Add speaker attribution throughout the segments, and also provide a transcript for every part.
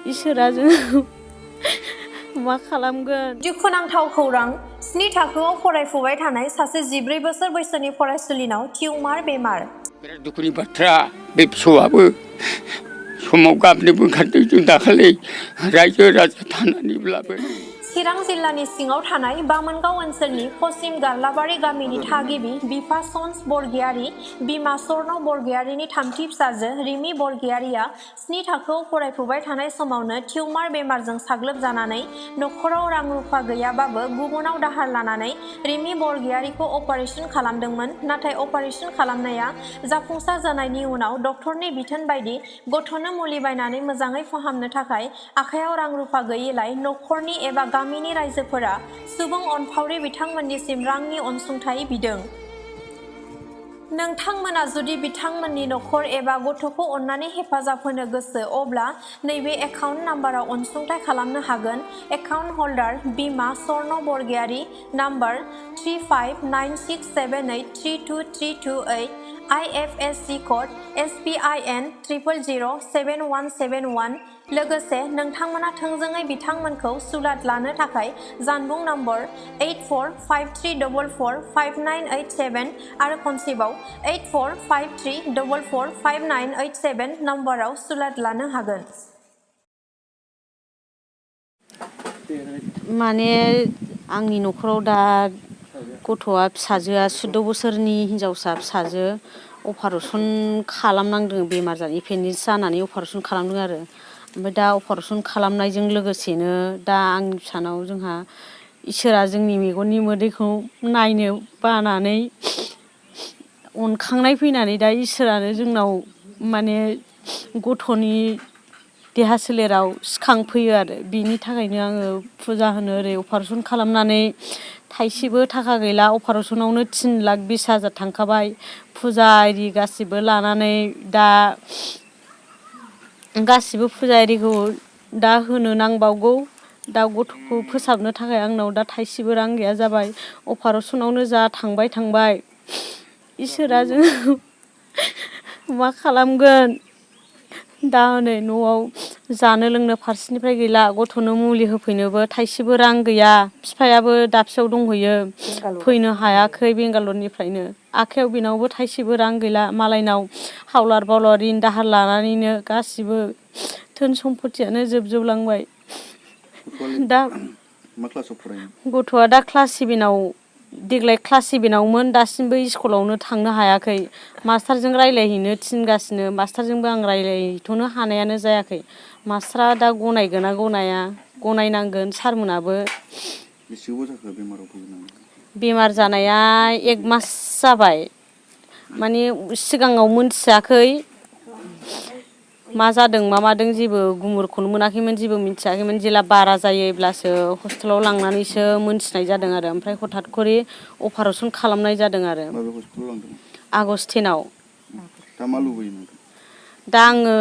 Speaker 1: इसोरा जों मा खालामगोन।
Speaker 2: दुखुनांथाव खौरां 7 थाखोआव फरायफुबाय थानाय सासे 14 बोसोर बैसोनि फरायसुलिनाव टिउमार बेमार।
Speaker 3: बिराद दुखुनि बाथ्रा बे फिसौआबो समाव गाबनोबो ओंखारदों जों दाखालि रायजो राजा थानानैब्लाबो।
Speaker 2: चिरां जिल्लानि सिङाव थानाय बामोनगाव ओनसोलनि पश्चिम गारलाबारि गामिनि थागिबि बिफा सन्स बरगयारी बिमा सरन'बरगयारीनि थामथि फिसाजो रिमि बरगयारीया 7 थाखोआव फरायफुबाय थानाय समावनो टिउमार बेमारजों साग्लोबजानानै नखराव रां रुफा गैयाबाबो गुबुनाव दाहार लानानै रिमि बरगयारीखौ अपारेशन खालामदोंमोन। नाथाय अपारेशन खालामनाया जाफुंसार जानायनि उनाव डक्टरनि बिथोन बायदि गथ'नो मुलि बायनानै मोजाङै फाहामनो थाखाय आखायाव रां रुफा गैयैलाय नखरनि एबा गामिनि रायजोफोरा सुबुं अनफावरि बिथांमोननिसिम रांनि अनसुंथाइ बिदों। नोंथांमोना जुदि बिथांमोननि नखर एबा गथ'खौ अननानै हेफाजाब होनो गोसो अब्ला नैबे एकाउन्ट नाम्बाराव अनसुंथाइ खालामनो हागोन। एकाउन्ट होल्डार बिमा सरन'बरगयारी नाम्बार 359678323328 IFSC क'ड SBIN 0007171 लोगोसे नोंथांमोना थोंजोङै बिथांमोनखौ सुलाद लानो थाखाय जानबुं नम्बर 8453445987 आरो खनसेबाव 8453445987 नम्बराव सुलाद लानो हागोन।
Speaker 1: माने आंनि नखराव दा गथ'आ फिसाजोआ 14 बोसोरनि हिनजावसा फिसाजो अपारेशन खालामनांदों बेमार जानानै एपेन्डिक्स जानानै अपारेशन खालामदों आरो ओमफ्राय दा अपारेशन खालामनायजों लोगोसेनो दा आंनि फिसानाव जोंहा इसोरा जोंनि मेगननि मोदैखौ नायनो बानानै अनखांनाय फैनानै दा इसोरानो जोंनाव माने गथ'नि देहा सोलेराव सिखांफैयो आरो बिनि थाखायनो आङो फुजा होनो ओरै अपारेशन खालामनानै थाइसेबो थाखा गैला अपारेशनावनो 3,20,000 थांखाबाय फुजा आरि गासिबो लानानै दा गासिबो फुजा आरिखौ दा होनो नांबावगौ। दा गथ'खौ फोसाबनो थाखाय आंनाव दा थाइसेबो रां गैया जाबाय अपारेशनावनो जा थांबाय इसोरा जों मा खालामगोन। दा नै न'आव जानो लोंनो फारसेनिफ्राय गैला गथ'नो मुलि होफैनोबो थाइसेबो रां गैया बिफायाबो दाबसेयाव दंहैयो फैनो हायाखै बेंगालरनिफ्रायनो आखायाव बेनावबो थाइसेबो रां गैला मालायनाव हावलार बावलार रिन दाहार लानानैनो गासिबो धोन सम्पतियानो जोबजोबलांबाय। दा गथ'आ दा क्लास 7आव देग्लाय क्लास 7आवमोन दासिमबो स्कुलावनो थांनो हायाखै मास्टारजों रायलायहैनो थिनगासिनो मास्टारजोंबो आं रायलायथ'नो हानायानो जायाखै। मास्टारा दा गनायगोन ना गनाया गनायनांगोन सारमोनाबो। बेमार जानाया 1 मास जाबाय माने सिगाङाव मोनथियाखै मा जादों मा मादों जेबो गुमुरखौनो मोनाखैमोन जेबो मिथियाखैमोन जेला बारा जायोब्लासो हस्पिटालाव लांनानैसो मोनथिनाय जादों आरो ओमफ्राय हठात खरि अपारेशन खालामनाय जादों आरो आगस्ट 10आव। दा आङो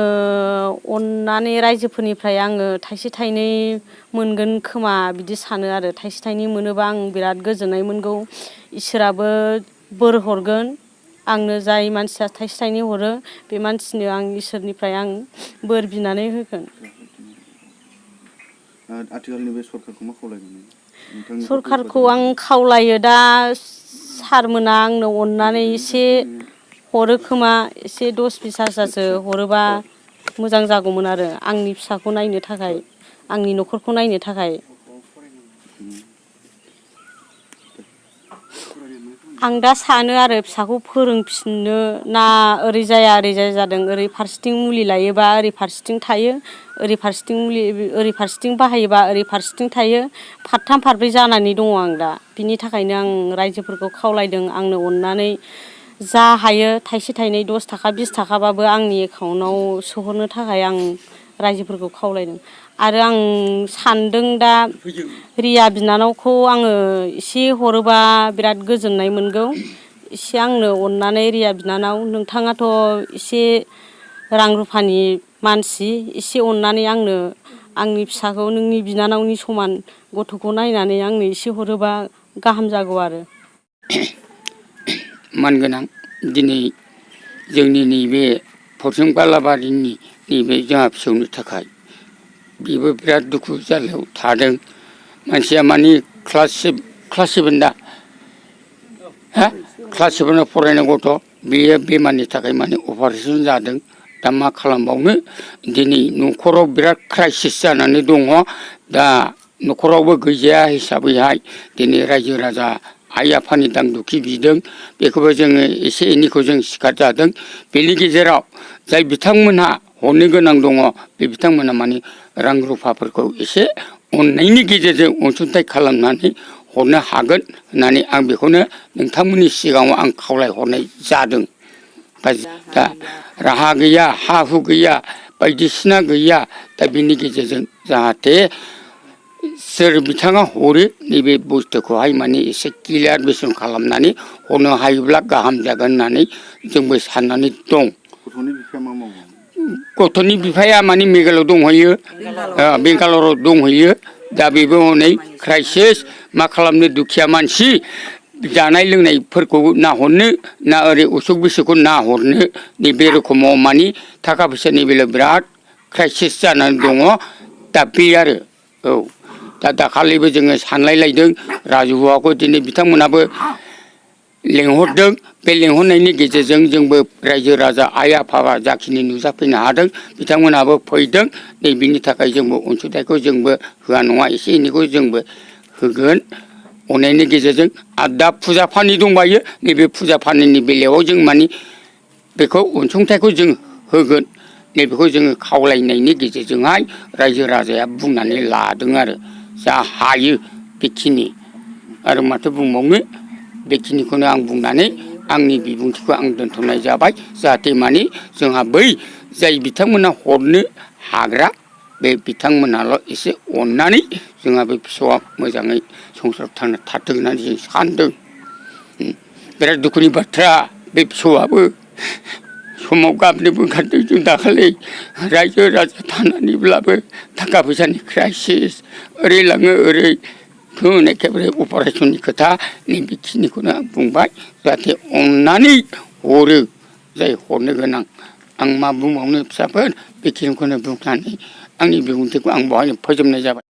Speaker 1: अननानै रायजोफोरनिफ्राय आङो थाइसे थाइनै मोनगोन खोमा बिदि सानो आरो थाइसे थाइनै मोनोबा आं बिराद गोजोननाय मोनगौ इसोराबो बोर हरगोन आंनो जाय मानसिया थाइसे थाइनै हरो बे मानसिनो आं इसोरनिफ्राय आं बोर बिनानै होगोन।
Speaker 4: आथिखालनि बे सरकारखौ मा खावलायगोन?
Speaker 1: सरकारखौ आं खावलायो दा सारमोना आंनो अननानै एसे हरो खोमा एसे 10-20 हाजारसो हरोबा मोजां जागौमोन आरो आंनि फिसाखौ नायनो थाखाय आंनि नखरखौ नायनो थाखाय। आं दा सानो आरो फिसाखौ फोरोंफिननो ना ओरै जाया जादों ओरै फारसेथिं मुलि लायोबा ओरै फारसेथिं थायो ओरै फारसेथिं मुलि ओरै फारसेथिं बाहायोबा ओरै फारसेथिं थायो फारथाम फारब्रै जानानै दङ आं दा बिनि थाखायनो आं रायजोफोरखौ खावलायदों आंनो अननानै जा हायो थाइसे थाइनै 10 थाखा 20 थाखाबाबो आंनि एकाउन्टाव सोहरनो थाखाय आं रायजोफोरखौ खावलायदों। आरो आं सानदों दा रिया बिनानावखौ आङो एसे हरोबा बिराद गोजोननाय मोनगौ एसे आंनो अननानै रिया बिनानाव नोंथाङाथ' एसे रां रुफानि मानसि एसे अननानै आंनो आंनि फिसाखौ नोंनि बिनानावनि समान गथ'खौ नायनानै आंनो एसे हरोबा गाहाम जागौ आरो।
Speaker 3: मानगोनां दिनै जोंनि नैबे पश्चिम गालाबारिनि नैबे जोंहा फिसौनि थाखाय बेबो बिराद दुखु जारलायाव थादों मानसिया माने क्लास 7 दा हा क्लास 7 फरायनाय गथ' बेयो बेमारनि थाखाय माने अपारेसन जादों दा मा खालामबावनो दिनै न'खराव बिराद क्राइसिस जानानै दङ दा न'खरावबो गैजाया हिसाबैहाय दिनै रायजो राजा आइ आफानि दांदुखि बिदों बेखौबो जोङो एसे एनैखौ जों सिखार जादों बेनि गेजेराव जाय बिथांमोनहा हरनो गोनां दङ बे बिथांमोना माने रां रुफाफोरखौ एसे अननायनि गेजेरजों अनसुंथाइ खालामनानै हरनो हागोन होननानै आं बेखौनो नोंथांमोननि सिगाङाव आं खावलायहरनाय जादों दा राहा गैया हा हु गैया बायदिसिना गैया दा बिनि गेजेरजों जाहाथे सोर बिथाङा हरो नैबे बुस्थुखौहाय माने एसे क्लियार बेसन खालामनानै हरनो हायोब्ला गाहाम जागोन होननानै जोंबो साननानै दं
Speaker 4: गथ'नि बिफाया मा मावो
Speaker 3: गथ'नि बिफाया माने मेघालयआव दंहैयो बेंगालराव दंहैयो दा बेबो हनै क्राइसिस मा खालामनो दुखिया मानसि जानाय लोंनायफोरखौ नाहरनो ना ओरै उसुख बिसुखखौ नाहरनो नैबे रोखोमाव माने थाखा फैसानि बेलायाव बिराद क्राइसिस जानानै दङ दा बे आरो औ दा दाखालिबो जोङो सानलायलायदों राजुहुआखौ दिनै बिथांमोनाबो लेंहरदों बे लेंहरनायनि गेजेरजों जोंबो रायजो राजा आइ आफा जाखिनि नुजाफैनो हादों बिथांमोनाबो फैदों नै बिनि थाखाय जोंबो अनसुंथाइखौ जोंबो होआ नङा एसे एनैखौ जोंबो होगोन अननायनि गेजेरजों आरो दा फुजा फानि दंबायो नैबे फुजा फानिनि बेलायाव जों माने बेखौ अनसुंथाइखौ जों होगोन नैबेखौ जोङो खावलायनायनि गेजेरजोंहाय रायजो राजाया बुंनानै लादों आरो जा हायो बेखिनि आरो माथो बुंबावनो बेखिनिखौनो आं बुंनानै आंनि बिबुंथिखौ आं दोनथ'नाय जाबाय जाहाथे माने जोंहा बै जाय बिथांमोना हरनो हाग्रा बे बिथांमोनाल' एसे अननानै जोंहा बे फिसौआ मोजाङै संसाराव थांना थाथों होननानै जों सानदों बिराद दुखुनि बाथ्रा बे फिसौआबो समाव गाबनोबो ओंखारदों जों दाखालि रायजो राजा थानानैब्लाबो थाखा फैसानि क्राइसिस ओरै लाङो ओरै एखेबारे अपारेसननि खोथा नैबेखिनिखौनो आं बुंबाय जाहाथे अननानै हरो जाय हरनो गोनां आं मा बुंबावनो फिसाफोर बेखिनिखौनो बुंनानै आंनि बिबुंथिखौ आं बेवहायनो फोजोबनाय जाबाय।